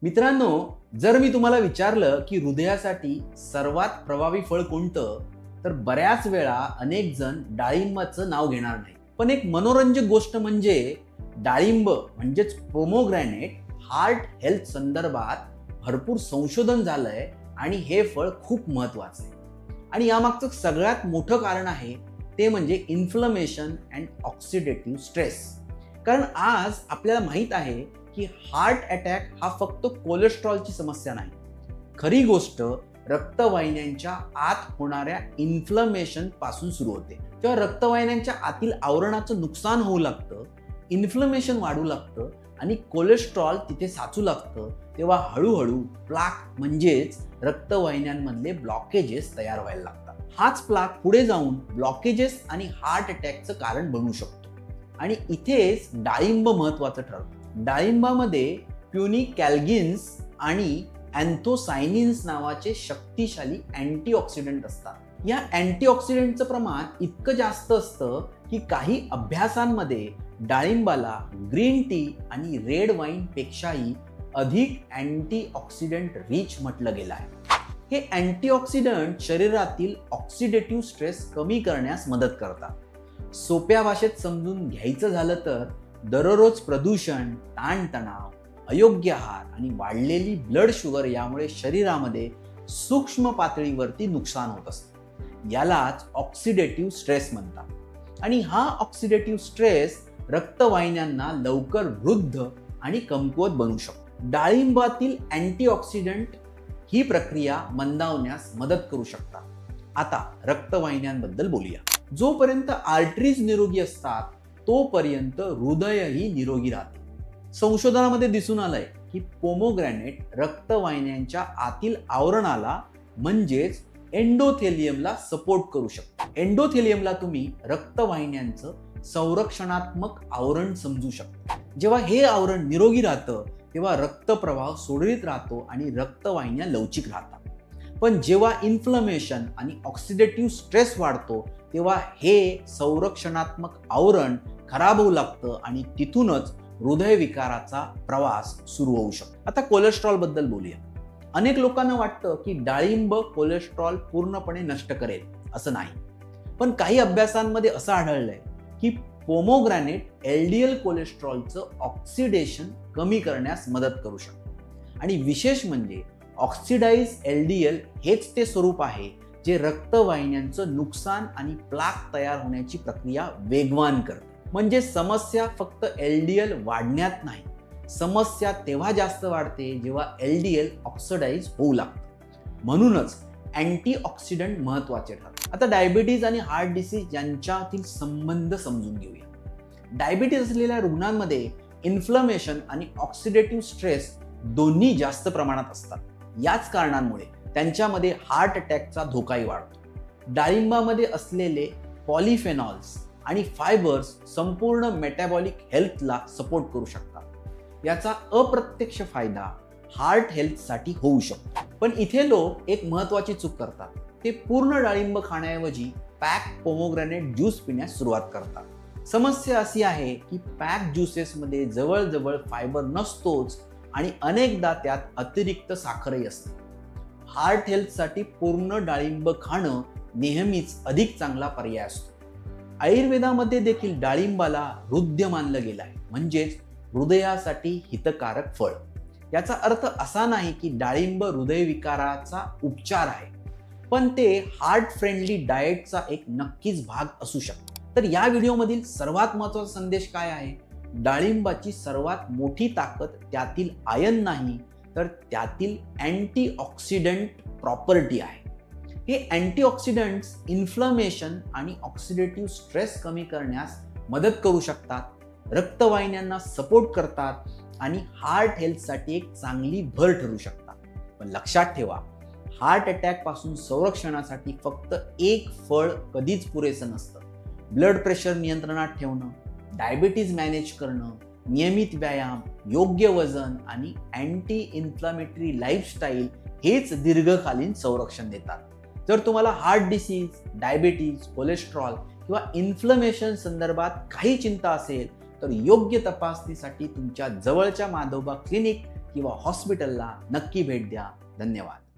मित्रांनो, जर मी तुम्हाला विचारलं की हृदयासाठी सर्वात प्रभावी फळ कोणतं, तर बऱ्याच वेळा अनेक जण डाळिंबाचं नाव घेणार नाही. पण एक मनोरंजक गोष्ट म्हणजे डाळिंब म्हणजेच पोमोग्रॅनेट हार्ट हेल्थ संदर्भात भरपूर संशोधन झालंय आणि हे फळ खूप महत्वाचं आहे. आणि यामागचं सगळ्यात मोठं कारण आहे ते म्हणजे इन्फ्लमेशन अँड ऑक्सिडेटिव्ह स्ट्रेस. कारण आज आपल्याला माहित आहे की हार्ट अटॅक हा फक्त कोलेस्ट्रॉलची समस्या नाही. खरी गोष्ट रक्तवाहिन्यांच्या आत होणाऱ्या इन्फ्लमेशन पासून सुरू होते. जेव्हा रक्तवाहिन्यांच्या आतील आवरणाचं नुकसान होऊ लागतं, इन्फ्लमेशन वाढू लागतं आणि कोलेस्ट्रॉल तिथे साचू लागतं, तेव्हा हळूहळू प्लाक म्हणजेच रक्तवाहिन्यांमधले ब्लॉकेजेस तयार व्हायला लागतात. हाच प्लाक पुढे जाऊन ब्लॉकेजेस आणि हार्ट अटॅकचं कारण बनू शकतो. आणि इथेच डाळिंब महत्वाचं ठरतं. डाळिंबामध्ये प्युनिकॅल्गिन्स आणि अँथोसायनिन्स नावाचे शक्तिशाली अँटीऑक्सिडंट असतात. या अँटीऑक्सिडंटचं प्रमाण इतकं जास्त असतं की काही अभ्यासांमध्ये डाळिंबाला ग्रीन टी आणि रेड वाईन पेक्षाही अधिक अँटीऑक्सिडंट रिच म्हटलं गेलं आहे. हे अँटीऑक्सिडंट शरीरातील ऑक्सिडेटिव्ह स्ट्रेस कमी करण्यास मदत करतात. सोप्या भाषेत समजून घ्यायचं झालं तर दररोज प्रदूषण, ताणतणाव, अयोग्य आहार आणि वाढलेली ब्लड शुगर यामुळे शरीरामध्ये सूक्ष्म पातळीवरती नुकसान होत असतं. यालाच ऑक्सिडेटिव्ह स्ट्रेस म्हणतात. आणि हा ऑक्सिडेटिव्ह स्ट्रेस रक्तवाहिन्यांना लवकर वृद्ध आणि कमकुवत बनवू शकतो. डाळिंबातील अँटीऑक्सिडंट ही प्रक्रिया मंदावण्यास मदत करू शकतात. आता रक्तवाहिन्यांबद्दल बोलूया. जोपर्यंत आर्टरीज निरोगी असतात तोपर्यंत हृदयही निरोगी राहते. संशोधनामध्ये दिसून आलंय की पोमोग्रॅनेट रक्तवाहिन्यांच्या आतील आवरणाला म्हणजेच एंडोथेलियमला सपोर्ट करू शकतो. एंडोथेलियमला तुम्ही रक्तवाहिन्यांचं संरक्षणात्मक आवरण समजू शकता. जेव्हा हे आवरण निरोगी राहतं तेव्हा रक्तप्रवाह सुरळीत राहतो आणि रक्तवाहिन्या लवचिक राहतात. पण जेव्हा इन्फ्लमेशन आणि ऑक्सिडेटिव्ह स्ट्रेस वाढतो तेव्हा हे संरक्षणात्मक आवरण खराब होऊ लागतं आणि तिथूनच हृदयविकाराचा प्रवास सुरू होऊ शकतो. आता कोलेस्ट्रॉल बद्दल बोलूया. अनेक लोकांना वाटतं की डाळिंब कोलेस्ट्रॉल पूर्णपणे नष्ट करेल, असं नाही. पण काही अभ्यासांमध्ये असं आढळलंय की पोमोग्रॅनेट एलडीएल कोलेस्ट्रॉलचं ऑक्सिडेशन कमी करण्यास मदत करू शकतं. आणि विशेष म्हणजे ऑक्सिडाइज एलडीएल हेच ते स्वरूप आहे जे रक्तवाहिन्यांचं नुकसान आणि प्लाक तयार होण्याची प्रक्रिया वेगवान करते. म्हणजे समस्या फक्त एलडीएल वाढण्यात नाही, समस्या तेव्हा जास्त वाढते जेव्हा एलडीएल ऑक्सिडाइज होऊ लागतं. म्हणूनच अँटीऑक्सिडंट महत्वाचे ठरतात. आता डायबिटीज आणि हार्ट डिसीज यांच्यातील संबंध समजून घेऊया. डायबिटीज असलेल्या रुग्णांमध्ये इन्फ्लमेशन आणि ऑक्सिडेटिव्ह स्ट्रेस दोन्ही जास्त प्रमाणात असतात. याच कारणांमुळे त्यांच्यामध्ये हार्ट अटॅकचा धोकाही वाढतो. डाळिंबामध्ये असलेले पॉलिफेनॉल्स आणि फायबर्स संपूर्ण मेटाबॉलिक हेल्थला सपोर्ट करू शकतात. याचा अप्रत्यक्ष फायदा हार्ट हेल्थसाठी होऊ शकतो. पण इथे लोक एक महत्वाची चूक करतात. ते पूर्ण डाळिंब खाण्याऐवजी पॅक पोमोग्रॅनेट ज्यूस पिण्यास सुरुवात करतात. समस्या अशी आहे की पॅक ज्युसेसमध्ये जवळजवळ फायबर नसतोच आणि अनेकदा त्यात अतिरिक्त साखरही असते. हार्ट हेल्थसाठी पूर्ण डाळिंब खाणं नेहमीच अधिक चांगला पर्याय असतो. आयुर्वेदामध्ये देखील डाळिंबाला हृद्य मानलं गेलं आहे, म्हणजेच हृदयासाठी हितकारक फळ. याचा अर्थ असा नाही की डाळिंब हृदयविकाराचा उपचार आहे, पण ते हार्ट फ्रेंडली डाएटचा एक नक्कीच भाग असू शकतो. तर या व्हिडिओमधील सर्वात महत्त्वाचा संदेश काय आहे? डाळिंबाची सर्वात मोठी ताकद त्यातील आयन नाही, तर त्यातील अँटीऑक्सिडंट प्रॉपर्टी आहे. हे अँटीऑक्सिडंट्स इन्फ्लमेशन आणि ऑक्सिडेटिव्ह स्ट्रेस कमी करण्यास मदत करू शकतात, रक्तवाहिन्यांना सपोर्ट करतात आणि हार्ट हेल्थसाठी एक चांगली भर ठरू शकतात. पण लक्षात ठेवा, हार्ट अटॅक पासून संरक्षणासाठी फक्त एक फळ कधीच पुरेसं नसतं. ब्लड प्रेशर नियंत्रणात ठेवणं, डायबिटीज मॅनेज करणं, नियमित व्यायाम, योग्य वजन आणि अँटी इन्फ्लामेटरी लाईफस्टाईल हेच दीर्घकालीन संरक्षण देतात. जर तुम्हाला हार्ट डिसीज, डायबिटीज, कोलेस्ट्रॉल किंवा इन्फ्लमेशन संदर्भात काही चिंता असेल तर योग्य तपासणीसाठी तुमच्या जवळच्या माधोबा क्लिनिक किंवा हॉस्पिटलला नक्की भेट द्या. धन्यवाद.